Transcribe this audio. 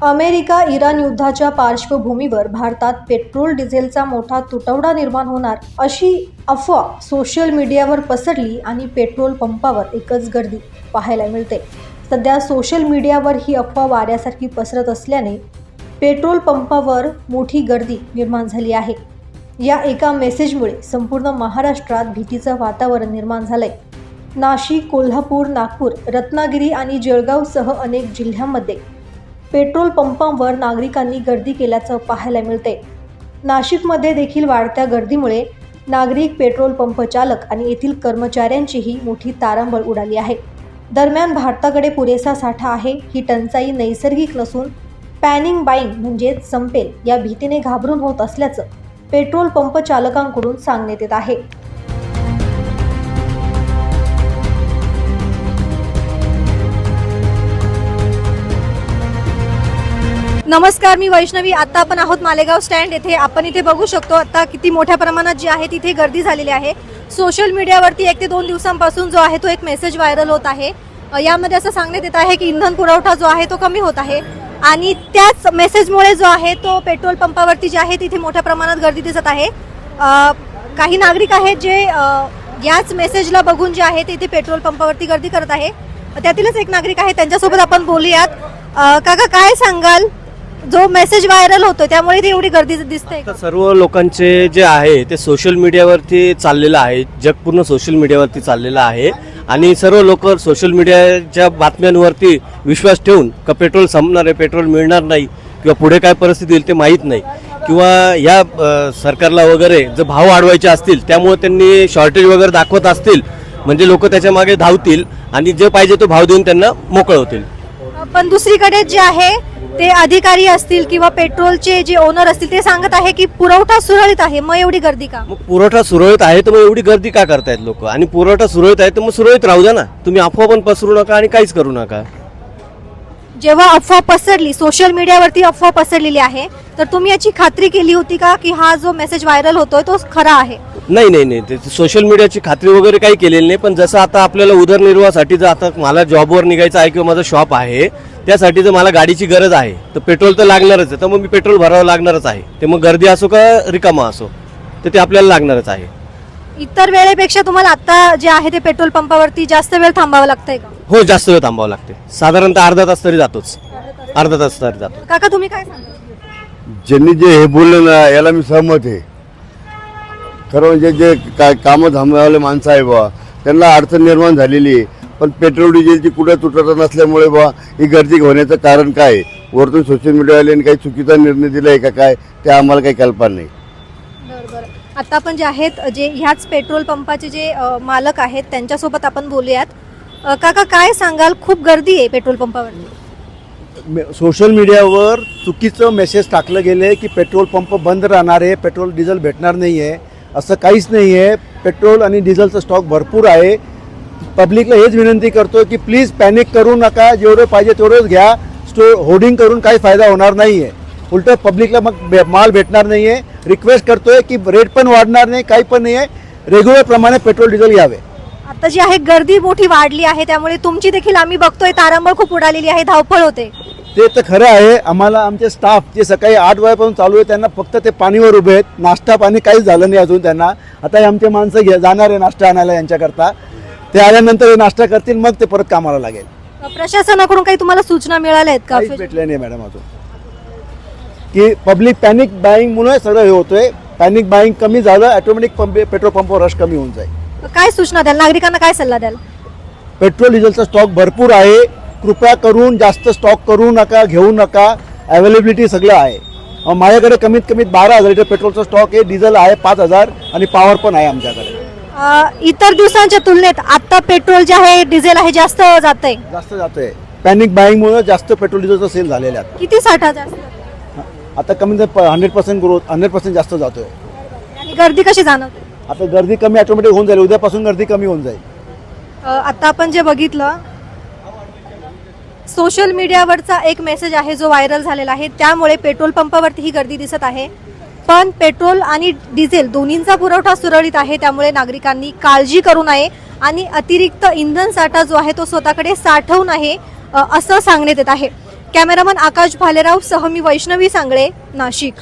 America Iran युद्धाच्या पार्श्वभूमीवर भारतात पेट्रोल डिझेलचा मोठा तुटवडा निर्माण होणार अशी अफवा सोशल मीडियावर पसरली आणि पेट्रोल पंपावर एकच गर्दी पाहायला मिळते। सध्या सोशल मीडियावर ही अफवा वाऱ्यासारखी पसरत असल्याने पेट्रोल पंपावर मोठी गर्दी निर्माण झाली आहे। या एका मेसेजमुळे संपूर्ण महाराष्ट्रात भीतीचं वातावरण निर्माण झालंय। नाशिक, कोल्हापूर, नागपूर, रत्नागिरी आणि जळगावसह अनेक जिल्ह्यांमध्ये पेट्रोल पंपांवर नागरिकांनी गर्दी केल्याचं पाहायला मिळते। नाशिकमध्ये देखील वाढत्या गर्दीमुळे नागरिक, पेट्रोल पंप चालक आणि येथील कर्मचाऱ्यांचीही मोठी तारांबळ उडाली आहे। दरम्यान भारताकडे पुरेसा साठा आहे, ही टंचाई नैसर्गिक नसून पॅनिक बाईंग म्हणजे संपेल या भीतीने घाबरून होत असल्याचं पेट्रोल पंप चालकांकडून सांगण्यात येत आहे। नमस्कार, मी वैष्णवी। आता आपण आहोत मालेगाव स्टँड येथे। आपण इथे बघू शकतो आता किती मोठ्या प्रमाणात जी आहे तिथे गर्दी झालेली आहे। सोशल मीडियावरती 1 ते 2 दिवसांपासून जो आहे तो एक मेसेज व्हायरल होत आहे। यामध्ये असं सांगण्यात येत आहे की इंधन पुरवठा जो आहे तो कमी होत आहे आणि त्याच मेसेजमुळे जो आहे तो पेट्रोल पंपावरती जे आहे तिथे मोठ्या प्रमाणात गर्दी दिसत आहे। काही नागरिक आहेत जे याच मेसेजला बघून जे आहे तिथे पेट्रोल पंपावरती गर्दी करत आहे। त्यातीलच एक नागरिक आहे, त्यांच्यासोबत आपण बोलूयात। काका, काय सांगाल, जो मेसेज व्हायरल होतो त्यामुळे ती एवढी गर्दी दिसते? सर्व लोकांचे जे आहे ते सोशल मीडियावरती चाललेलं आहे, जग पूर्ण सोशल मीडियावरती चाललेलं आहे आणि सर्व लोक सोशल मीडियाच्या बातम्यांवरती विश्वास ठेवून का पेट्रोल संपणार आहे, पेट्रोल मिळणार नाही किंवा पुढे काय परिस्थिती येईल ते माहीत नाही किंवा या सरकारला वगैरे जर भाव वाढवायचे असतील त्यामुळे त्यांनी शॉर्टेज वगैरे दाखवत असतील म्हणजे लोक त्याच्या मागे धावतील आणि जे पाहिजे तो भाव देऊन त्यांना मोकळ होतील। पण दुसरीकडे जे आहे ते अधिकारी असतील किंवा पेट्रोलचे जे ओनर असतील ते सांगत आहे की पुरवठा सुरळीत आहे, मग एवढी गर्दी का? मग पुरवठा सुरळीत आहे तर मग एवढी गर्दी का करतायत लोक? आणि पुरवठा सुरळीत आहे तर मग सुरळीत राहू द्या ना, तुम्ही अफवा पण पसरू नका आणि काहीच करू नका। जेव्हा अफवा पसरली, सोशल मीडियावरती अफवा पसरलेली आहे, तर तुम्ही याची खात्री केली होती का की हा जो मेसेज व्हायरल होतोय तो खरा आहे? नाही नाही नाही, ते सोशल मीडियाची खात्री वगैरे काही केलेली नाही। पण जसं आता आपल्याला उदरनिर्वाहासाठी जर आता मला जॉबवर निघायचं आहे किंवा माझं शॉप आहे त्यासाठी जर मला गाडीची गरज आहे तर पेट्रोल तर लागणारच आहे, तर मग मी पेट्रोल भरावं लागणारच आहे। ते मग गर्दी असो का रिकामा असो तर ते आपल्याला लागणारच आहे। इतर वेळेपेक्षा तुम्हाला आता जे आहे ते पेट्रोल पंपावरती जास्त वेळ थांबावं लागतंय का? हो, जास्त वेळ थांबावं लागते, साधारणतः अर्धा तास तरी जातोच, अर्धा तास तरी जातो। काका, तुम्ही काय सांगा? ज्यांनी जे हे बोललं ना याला मी सहमत आहे। खरं म्हणजे जे काय कामं थांबवायला माणसं आहे बा त्यांना अडचण निर्माण झालेली आहे, पण पेट्रोल डिझेलची कुठे तुटवडा नसल्यामुळे बा ही गर्दी होण्याचं कारण काय आहे? वरतून सोशल मीडियावाल्यांनी काही चुकीचा निर्णय दिला आहे का काय ते आम्हाला काही कल्पना नाही। बरोबर। आता आपण जे आहेत जे ह्याच पेट्रोल पंपाचे जे मालक आहेत त्यांच्यासोबत आपण बोलूयात। काका, काय सांगाल, खूप गर्दी आहे पेट्रोल पंपावर? सोशल मीडियावर चुकीचं मेसेज टाकलं गेले की पेट्रोल पंप बंद राहणार आहे, पेट्रोल डिझेल भेटणार नाही आहे, असं काहीच नाही आहे। पेट्रोल आणि डिझेलचा स्टॉक भरपूर आहे। पब्लिकला हेच विनंती करतो की प्लीज पॅनिक करू नका, जेवढं पाहिजे तेवढंच घ्या। होर्डिंग करून काही फायदा होणार नाही आहे, उलट पब्लिकला मग माल भेटणार नाही आहे। रिक्वेस्ट करतोय की रेट पण वाढणार नाही, काही पण नाही आहे, रेग्युलर प्रमाणे पेट्रोल डिझेल घ्यावे। आता जी आहे गर्दी मोठी वाढली आहे त्यामुळे तुमची देखील आम्ही बघतोय तारांबळ खूप उडालेली आहे, धावपळ होते। ते तर खरं आहे। आम्हाला आमचे स्टाफ जे सकाळी 8 वाजेपासून चालू आहे त्यांना फक्त ते पाणीवर उभे आहेत, नाश्ता पाणी काहीच झालं नाही अजून त्यांना। आता हे आमचे माणसं जाणार आहे नाश्ता आणायला यांच्याकरता, ते आल्यानंतर हे नाश्ता करतील मग ते परत कामाला लागेल। प्रशासनाकडून काही तुम्हाला सूचना मिळाल्या आहेत का? काहीच भेटले नाही मॅडम अजून, की पब्लिक पॅनिक बाईंगमुळे सगळं हे होतोय। पॅनिक बाईंग कमी झालं ऑटोमॅटिक पेट्रोल पंपवर रश कमी होऊन जाईल। काय सूचना द्याल नागरिकांना, काय सल्ला द्याल? पेट्रोल डिझेलचा स्टॉक भरपूर आहे, कृपया करून जास्त स्टॉक करू नका, घेऊ नका। अवेलेबिलिटी सगळं आहे। माझ्याकडे कमीत कमी 12,000 लिटर पेट्रोलचा स्टॉक आहे, डिझेल आहे 5,000 आणि पॉवर पण आहे आमच्याकडे। इतर दिवसांच्या तुलनेत आता पेट्रोल जे आहे डिझेल आहे जास्त जातंय जातोय। पॅनिक बाईंगमुळे जास्त पेट्रोल डिझेलचा सेल झालेला आहे। किती साठा जास्त? आता कमी 100% ग्रोथ, 100% जास्त जातोय। आणि गर्दी कशी जाणवते? आता गर्दी कमी ऑटोमॅटिक होऊन जाईल, उद्यापासून गर्दी कमी होऊन जाईल। आता आपण जे बघितलं सोशल मीडियावरचा एक मेसेज आहे जो व्हायरल झालेला आहे, त्यामुळे पेट्रोल पंपावरती ही गर्दी दिसत आहे। पण पेट्रोल आणि डिझेल दोन्हींचा पुरवठा सुरळीत आहे, त्यामुळे नागरिकांनी काळजी करू नये आणि अतिरिक्त इंधन साठा जो आहे तो स्वतःकडे साठवू नये असं सांगण्यात येत आहे। कॅमेरामन आकाश भालेराव सह मी वैष्णवी सांगळे, नाशिक.